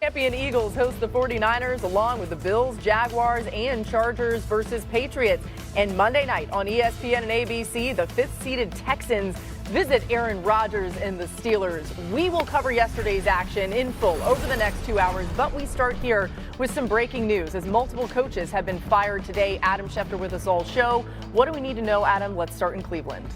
Champion Eagles host the 49ers along with the Bills, Jaguars, and Chargers versus Patriots. And Monday night on ESPN and ABC, the fifth-seeded Texans visit Aaron Rodgers and the Steelers. We will cover yesterday's action in full over the next 2 hours, but we start here with some breaking news as multiple coaches have been fired today. Adam Schefter with us all show. What do we need to know, Adam? Let's start in Cleveland.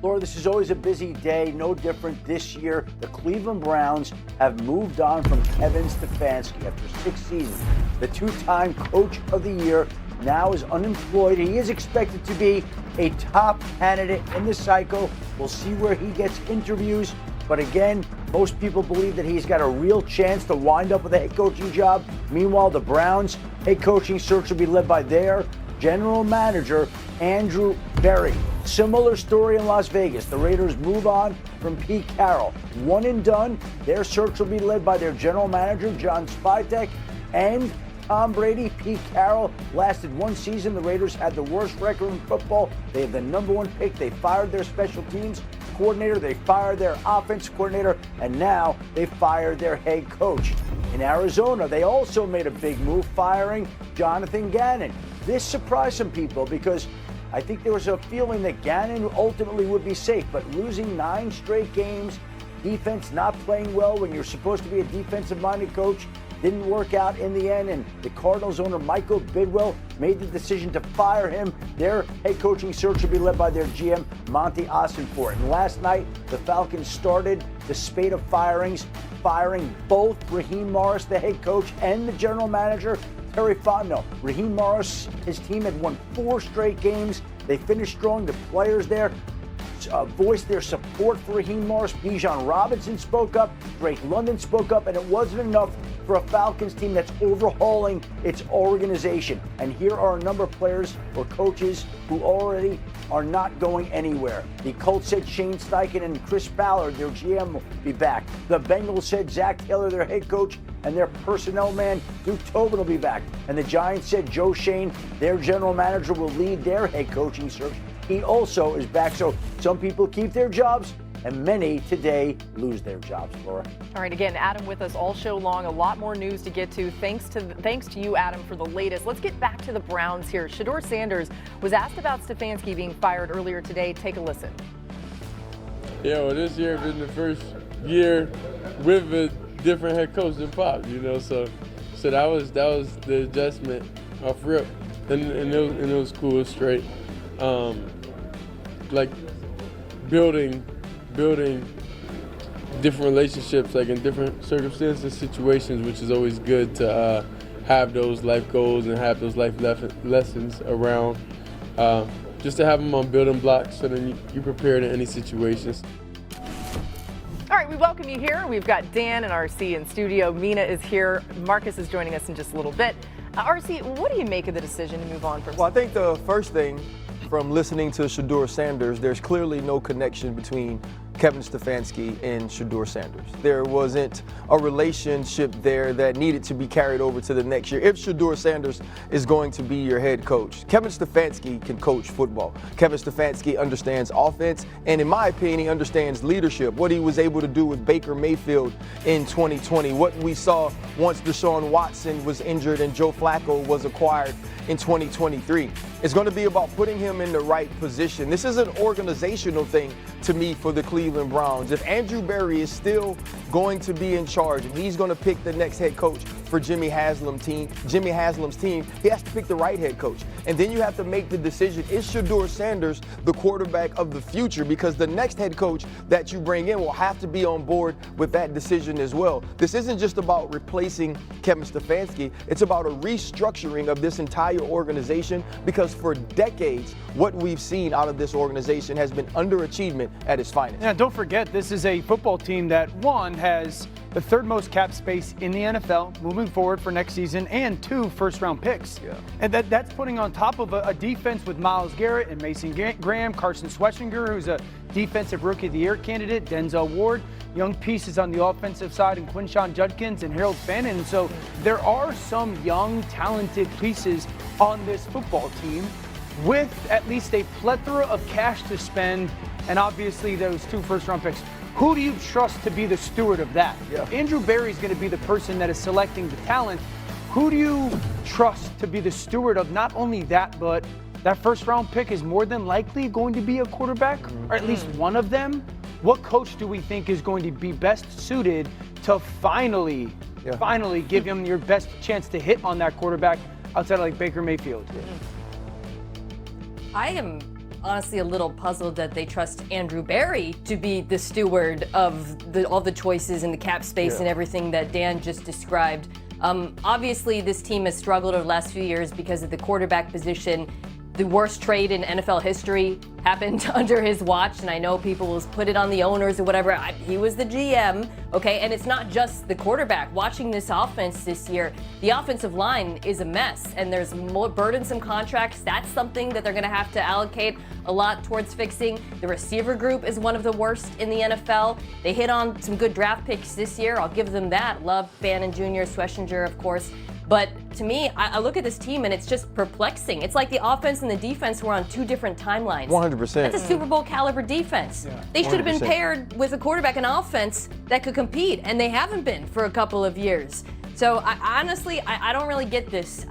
Laura, this is always a busy day, no different this year. The Cleveland Browns have moved on from Kevin Stefanski after 6 seasons. The two-time Coach of the Year now is unemployed. He is expected to be a top candidate in the cycle. We'll see where he gets interviews. But again, most people believe that he's got a real chance to wind up with a head coaching job. Meanwhile, the Browns' head coaching search will be led by their general manager, Andrew Berry. Similar story in Las Vegas. The Raiders move on from Pete Carroll. One and done. Their search will be led by their general manager, John Spytek, and Tom Brady. Pete Carroll lasted 1 season. The Raiders had the worst record in football. They have the #1 pick. They fired their special teams coordinator. They fired their offense coordinator. And now they fired their head coach. In Arizona, they also made a big move, firing Jonathan Gannon. This surprised some people because I think there was a feeling that Gannon ultimately would be safe, but losing 9 straight games, defense not playing well when you're supposed to be a defensive-minded coach, didn't work out in the end, and the Cardinals owner Michael Bidwell made the decision to fire him. Their head coaching search will be led by their GM, Monty Ossenfort. And last night, the Falcons started the spate of firings, firing both Raheem Morris, the head coach, and the general manager, Terry Fontenot. Raheem Morris, his team had won 4 straight games. They finished strong. The players there voiced their support for Raheem Morris. Bijan Robinson spoke up. Drake London spoke up. And it wasn't enough for a Falcons team that's overhauling its organization. And here are a number of players or coaches who already are not going anywhere. The Colts said Shane Steichen and Chris Ballard, their GM, will be back. The Bengals said Zach Taylor, their head coach, and their personnel man, Duke Tobin, will be back. And the Giants said Joe Shane, their general manager, will lead their head coaching search. He also is back. So some people keep their jobs, and many today lose their jobs, Laura. All right, again, Adam with us all show long. A lot more news to get to. Thanks to you, Adam, for the latest. Let's get back to the Browns here. Shedeur Sanders was asked about Stefanski being fired earlier today. Take a listen. Yeah, well, this year has been the first year with a different head coach than Pop, so that was the adjustment off rip, and it was cool, it was straight. Like building different relationships, like in different circumstances, situations, which is always good to have those life goals and have those life lessons around, just to have them on building blocks so then you prepared in any situations. All right, we welcome you here. We've got Dan and RC in studio. Mina is here. Marcus is joining us in just a little bit. RC, what do you make of the decision to move on from? Well, I think the first thing from listening to Shedeur Sanders, there's clearly no connection between Kevin Stefanski and Shedeur Sanders. There wasn't a relationship there that needed to be carried over to the next year. If Shedeur Sanders is going to be your head coach, Kevin Stefanski can coach football. Kevin Stefanski understands offense, and in my opinion, he understands leadership. What he was able to do with Baker Mayfield in 2020, what we saw once Deshaun Watson was injured and Joe Flacco was acquired in 2023. It's going to be about putting him in the right position. This is an organizational thing to me for the Cleveland Browns. If Andrew Berry is still going to be in charge and he's going to pick the next head coach for Jimmy Haslam's team, he has to pick the right head coach. And then you have to make the decision, is Shedeur Sanders the quarterback of the future? Because the next head coach that you bring in will have to be on board with that decision as well. This isn't just about replacing Kevin Stefanski. It's about a restructuring of this entire organization, because for decades, what we've seen out of this organization has been underachievement at its finest. Yeah, don't forget, this is a football team that, one, has the 3rd most cap space in the NFL moving forward for next season, and 2 first-round picks. Yeah. And that's putting on top of a defense with Myles Garrett and Mason Graham, Carson Schwarzenegger, who's a defensive rookie of the year candidate, Denzel Ward, young pieces on the offensive side, and Quinshon Judkins and Harold Fannin. And so there are some young, talented pieces on this football team with at least a plethora of cash to spend, and obviously those 2 first-round picks. who do you trust to be the steward of that? Yeah. Andrew Berry's going to be the person that is selecting the talent. Who do you trust to be the steward of not only that, but that first round pick is more than likely going to be a quarterback, or at least one of them? What coach do we think is going to be best suited to finally give him your best chance to hit on that quarterback outside of like Baker Mayfield? I am honestly a little puzzled that they trust Andrew Berry to be the steward of all the choices and the cap space and everything that Dan just described. Obviously, this team has struggled over the last few years because of the quarterback position. The worst trade in NFL history happened under his watch, and I know people will put it on the owners or whatever. He was the GM, okay? And it's not just the quarterback. Watching this offense this year, the offensive line is a mess, and there's more burdensome contracts. That's something that they're going to have to allocate a lot towards fixing. The receiver group is one of the worst in the NFL. They hit on some good draft picks this year. I'll give them that. Love Bannon Jr., Schlesinger, of course. But to me, I look at this team and it's just perplexing. It's like the offense and the defense were on two different timelines. 100%. That's a Super Bowl caliber defense. Yeah. They should have been 100%. paired with a quarterback and offense that could compete, and they haven't been for a couple of years. So honestly, I don't really get this.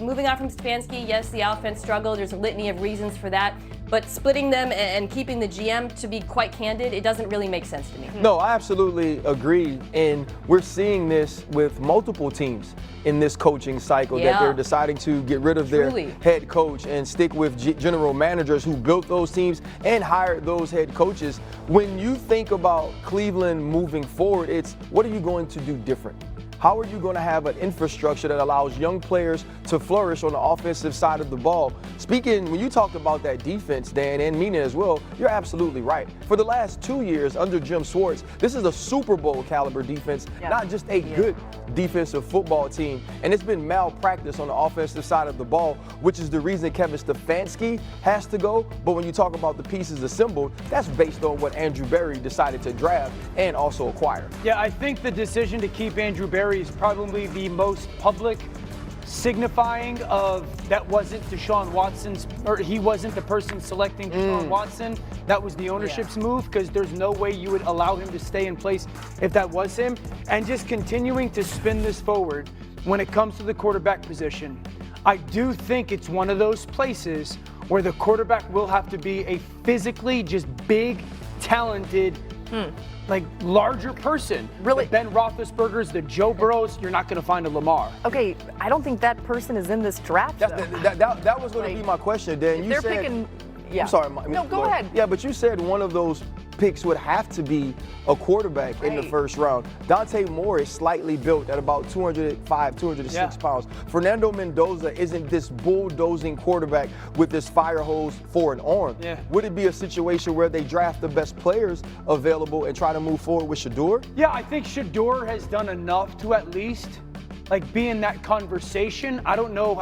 Moving on from Stefanski, yes, the offense struggled. There's a litany of reasons for that. But splitting them and keeping the GM, to be quite candid, it doesn't really make sense to me. No, I absolutely agree. And we're seeing this with multiple teams in this coaching cycle, that they're deciding to get rid of their head coach and stick with general managers who built those teams and hired those head coaches. When you think about Cleveland moving forward, it's what are you going to do different? How are you going to have an infrastructure that allows young players to flourish on the offensive side of the ball? Speaking, when you talked about that defense, Dan, and Mina as well, you're absolutely right. For the last 2 years under Jim Schwartz, this is a Super Bowl caliber defense, not just a good defensive football team. And it's been malpractice on the offensive side of the ball, which is the reason Kevin Stefanski has to go. But when you talk about the pieces assembled, that's based on what Andrew Berry decided to draft and also acquire. Yeah, I think the decision to keep Andrew Berry is probably the most public signifying of that wasn't Deshaun Watson's, or he wasn't the person selecting Deshaun Watson. That was the ownership's move, because there's no way you would allow him to stay in place if that was him. And just continuing to spin this forward when it comes to the quarterback position, I do think it's one of those places where the quarterback will have to be a physically just big, talented, like larger person. Really? The Ben Roethlisbergers, the Joe Burrows, you're not going to find a Lamar. Okay, I don't think that person is in this draft. That was going to be my question, Dan. They're picking. Yeah. I'm sorry. No, go ahead. Yeah, but you said one of those picks would have to be a quarterback in the first round. Dante Moore is slightly built at about 205, 206 pounds. Fernando Mendoza isn't this bulldozing quarterback with this fire hose for an arm. Yeah. Would it be a situation where they draft the best players available and try to move forward with Shedeur? Yeah, I think Shedeur has done enough to at least be in that conversation. I don't know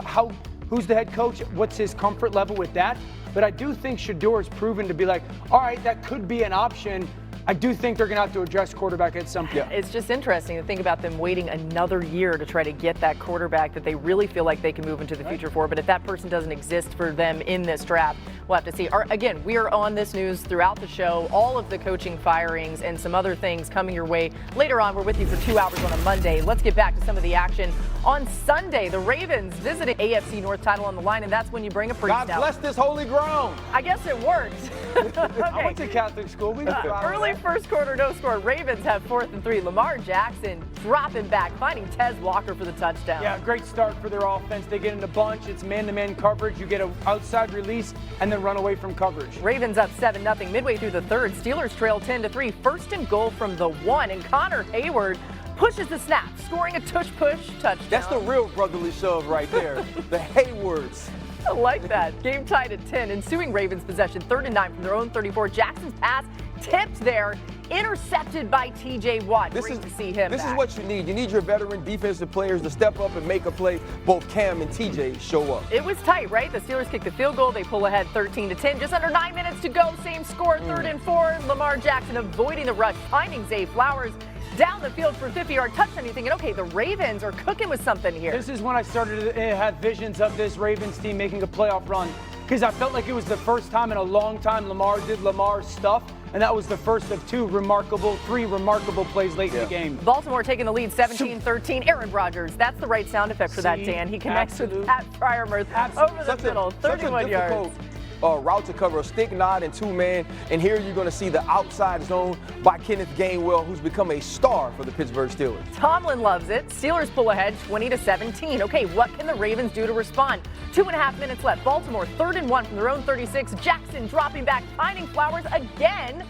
who's the head coach, what's his comfort level with that. But I do think Shedeur is proven to be all right, that could be an option. I do think they're going to have to address quarterback at some point. Yeah. It's just interesting to think about them waiting another year to try to get that quarterback that they really feel like they can move into the future for. But if that person doesn't exist for them in this draft, we'll have to see. Again, we are on this news throughout the show, all of the coaching firings and some other things coming your way. Later on, we're with you for 2 hours on a Monday. Let's get back to some of the action. On Sunday, the Ravens visited AFC North title on the line, and that's when you bring a priest out. God bless this holy ground. I guess it worked. I went to Catholic school. Early first quarter, no score. Ravens have 4th and 3. Lamar Jackson dropping back, finding Tez Walker for the touchdown. Yeah, great start for their offense. They get in a bunch. It's man-to-man coverage. You get an outside release and then run away from coverage. Ravens up 7-0 midway through the third. Steelers trail 10-3. First and goal from the 1, and Connor Hayward pushes the snap, scoring a tush-push touchdown. That's the real brotherly shove right there. The Haywards. I like that. Game tied at 10. Ensuing Ravens possession, 3rd and 9 from their own 34. Jackson's pass tipped there, intercepted by T.J. Watt. Great to see him This back. is what you need. You need your veteran defensive players to step up and make a play. Both Cam and T.J. show up. It was tight, right? The Steelers kick the field goal. They pull ahead 13-10. Just under 9 minutes to go. Same score, 3rd and 4. Lamar Jackson avoiding the rush, finding Zay Flowers down the field for a 50-yard touchdown. You're thinking, okay, the Ravens are cooking with something here. This is when I started to have visions of this Ravens team making a playoff run, because I felt like it was the first time in a long time Lamar did Lamar stuff, and that was the first of three remarkable plays late in the game. Baltimore taking the lead 17-13. Aaron Rodgers, that's the right sound effect for that, Dan. He connects with Pat Fryermuth over the middle, 31 yards. Route to cover, a stick, nod, and two-man. And here you're going to see the outside zone by Kenneth Gainwell, who's become a star for the Pittsburgh Steelers. Tomlin loves it. Steelers pull ahead 20-17. Okay, what can the Ravens do to respond? 2.5 minutes left. Baltimore 3rd and 1 from their own 36. Jackson dropping back, finding Flowers again.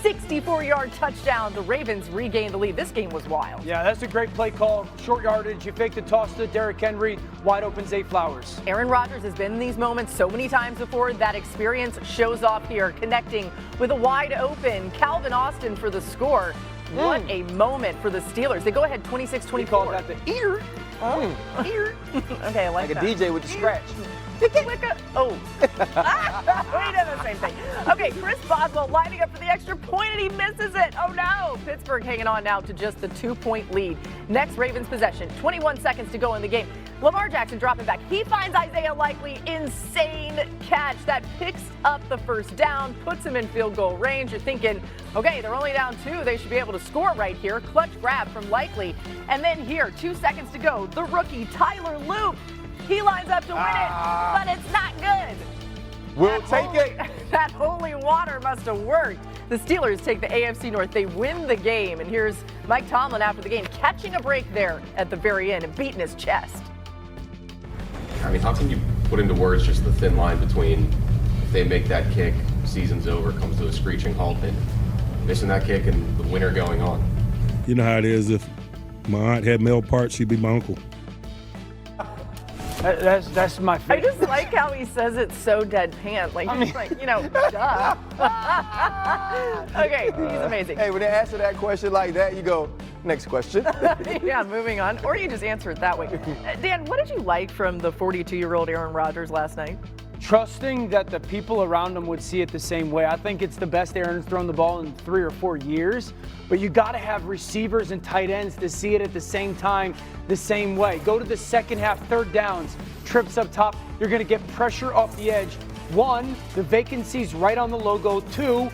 64-yard touchdown. The Ravens regained the lead. This game was wild. Yeah, that's a great play call. Short yardage. You fake the toss to Derrick Henry. Wide open Zay Flowers. Aaron Rodgers has been in these moments so many times before. That experience shows off here, connecting with a wide open Calvin Austin for the score. What a moment for the Steelers. They go ahead 26-24. He called that the ear. Ear. Okay, I like Like that. a DJ with the scratch. Oh. We did the same thing. Okay, Chris Boswell lining up for the extra point, and he misses it. Oh, no. Pittsburgh hanging on now to just the 2-point lead. Next Ravens possession. 21 seconds to go in the game. Lamar Jackson dropping back. He finds Isaiah Likely. Insane catch that picks up the first down, puts him in field goal range. You're thinking, okay, they're only down 2. They should be able to score right here. Clutch grab from Likely. And then here, 2 seconds to go. The rookie, Tyler Loop. He lines up to win it, but it's not good. We'll take it. That holy water must have worked. The Steelers take the AFC North. They win the game. And here's Mike Tomlin after the game, catching a break there at the very end and beating his chest. I mean, how can you put into words just the thin line between if they make that kick, season's over, comes to a screeching halt, and missing that kick and the winner going on? You know how it is. If my aunt had male parts, she'd be my uncle. That's my I favorite. just like how he says it so deadpan. Like, he's like, duh. Okay, he's amazing. Hey, when they answer that question like that, you go, next question. Yeah, moving on. Or you just answer it that way. Dan, what did you like from the 42-year-old Aaron Rodgers last night? Trusting that the people around him would see it the same way. I think it's the best Aaron's thrown the ball in 3 or 4 years, but you got to have receivers and tight ends to see it at the same time, the same way. Go to the second half, third downs, trips up top. You're going to get pressure off the edge. 1, the vacancy's right on the logo. 2,